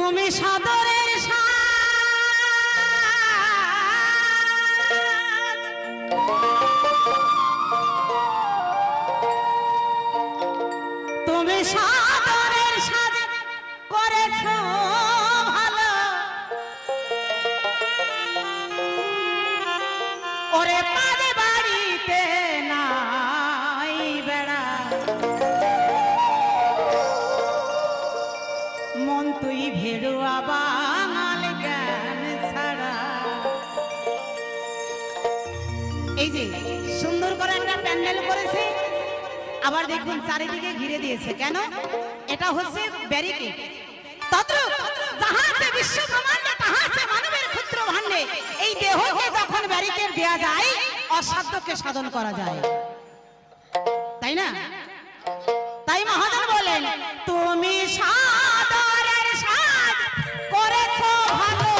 তুমি সাদরের তুমি সাদরের সাজ করেছ ভালো ওরে পারে বাড়িতে নাই বেড়া মন তুই ভেড়ুয়া বাঙাল জ্ঞান ছাড়া। এই যে সুন্দর করে একটা প্যান্ডেল করেছে, আবার দেখুন চারিদিকে ঘিরে দিয়েছে কেন? এটা হচ্ছে ব্যারিকেড। বিশ্ব ব্রহ্মাণ্ডে তাহাতে মানবের ক্ষুদ্র ভাণ্ডে এই দেহকে যখন ব্যারিকেড দেয়া যায় অসাধ্যকে সাধন করা যায়, তাই না? তাই মহাজন বলেন তুমি সাদরের সাজ করেছো ভালো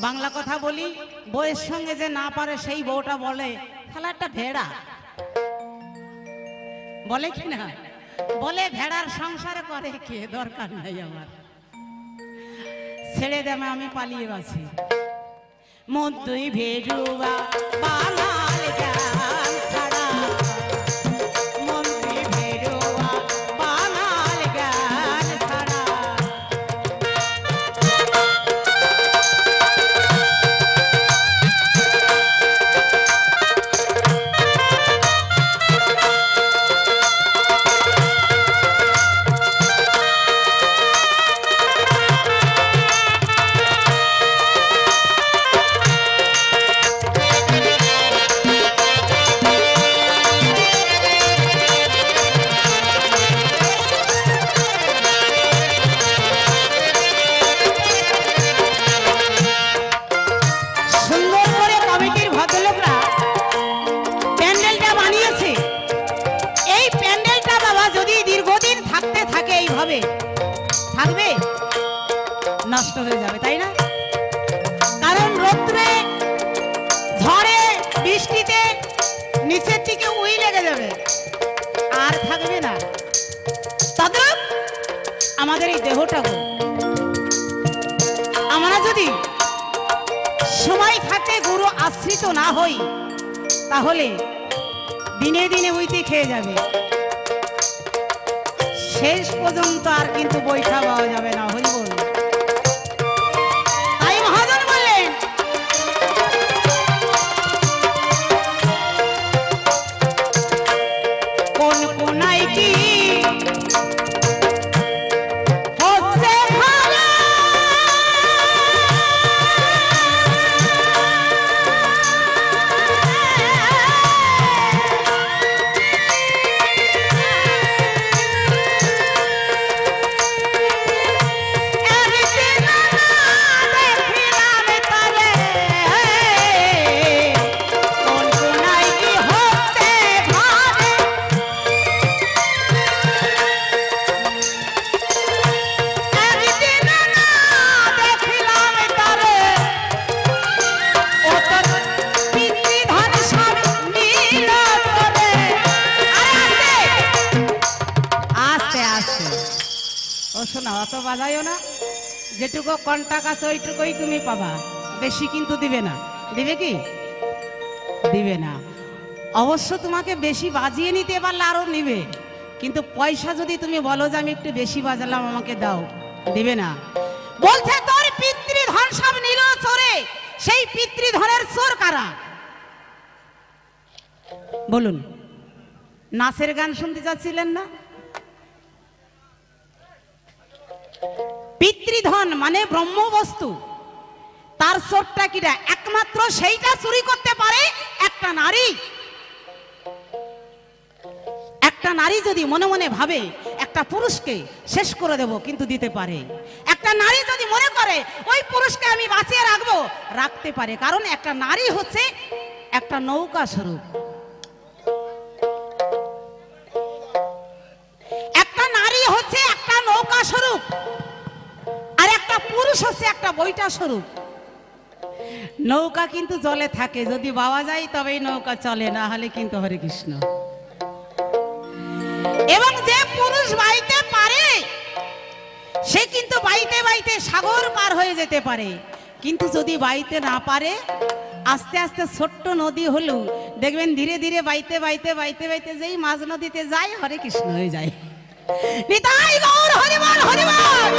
বাংলা কথা বলি, বউয়ের সঙ্গে যে না পারে সেই বউটা বলে শালা একটা ভেড়া, বলে কি না? বলে ভেড়ার সংসার করে কে, দরকার নাই আমার, ছেড়ে দেবে আমি পালিয়ে বাঁচি। মধ্যই ভেড়ুয়া বাঙাল জ্ঞান ছাড়া মন্ত্রী ভেড়ুয়া বাঙাল জ্ঞান ছাড়া। থাকবে নষ্ট হয়ে যাবে, তাই না? কারণ রোদ্রে ঝড়ে বৃষ্টিতে নিচের দিকে উই লেগে যাবে, আর থাকবে না। তদ্রূপ আমাদের এই দেহটাকে আমরা যদি সময় থাকতে গুরু আশ্রিত না হই তাহলে দিনে দিনে উইতে খেয়ে যাবে। শেষ পর্যন্ত আর কিন্তু বৈঠা পাওয়া যাবে না, হরি বল। তাই মহাজন বললেন কোন কোনায় কি হচ্ছে ভালো, অত বাজাইও না, যেটুকু কন্টাক্ট আছে ওইটুকুই তুমি পাবা, বেশি কিন্তু দিবে না। দিবে কি? দিবে না। অবশ্য তোমাকে বেশি বাজিয়ে নিতে পারলে আরো নিবে, কিন্তু পয়সা যদি তুমি বলো যে আমি একটু বেশি বাজালাম আমাকে দাও, দিবে না। বলছে তোর পিতৃধন সব নিল চোরে, সেই পিতৃধনের চোর কারা? বলুন। নাচের গান শুনতে চাচ্ছিলেন না? পিতৃধন মানে ব্রহ্মবস্তু, তার চোরটা কিরা? একমাত্র সেইটা চুরি করতে পারে একটা নারী। একটা নারী যদি মনে মনে ভাবে একটা পুরুষকে শেষ করে দেব, কিন্তু দিতে পারে। একটা নারী যদি মনে করে ওই পুরুষকে আমি বাঁচিয়ে রাখবো, রাখতে পারে। কারণ একটা নারী হচ্ছে একটা নৌকা স্বরূপ। একটা নারী হচ্ছে একটা নৌকা স্বরূপ, আর একটা পুরুষ হচ্ছে একটা বৈঠা স্বরূপ। নৌকা কিন্তু জলে থাকে, যদি বাওয়া যায় তবেই নৌকা চলে, না হলে কিন্তু হরে কৃষ্ণ। এবং যে পুরুষ বাইতে পারে সে কিন্তু বাইতে বাইতে সাগর পার হয়ে যেতে পারে। কিন্তু যদি বাইতে না পারে, আস্তে আস্তে ছোট্ট নদী হলেও দেখবেন ধীরে ধীরে বাইতে বাইতে বাইতে বাইতে যেই মাঝ নদীতে যায়, হরে কৃষ্ণ হয়ে যায়। নিতাই গৌর হরি বল, হরি বল।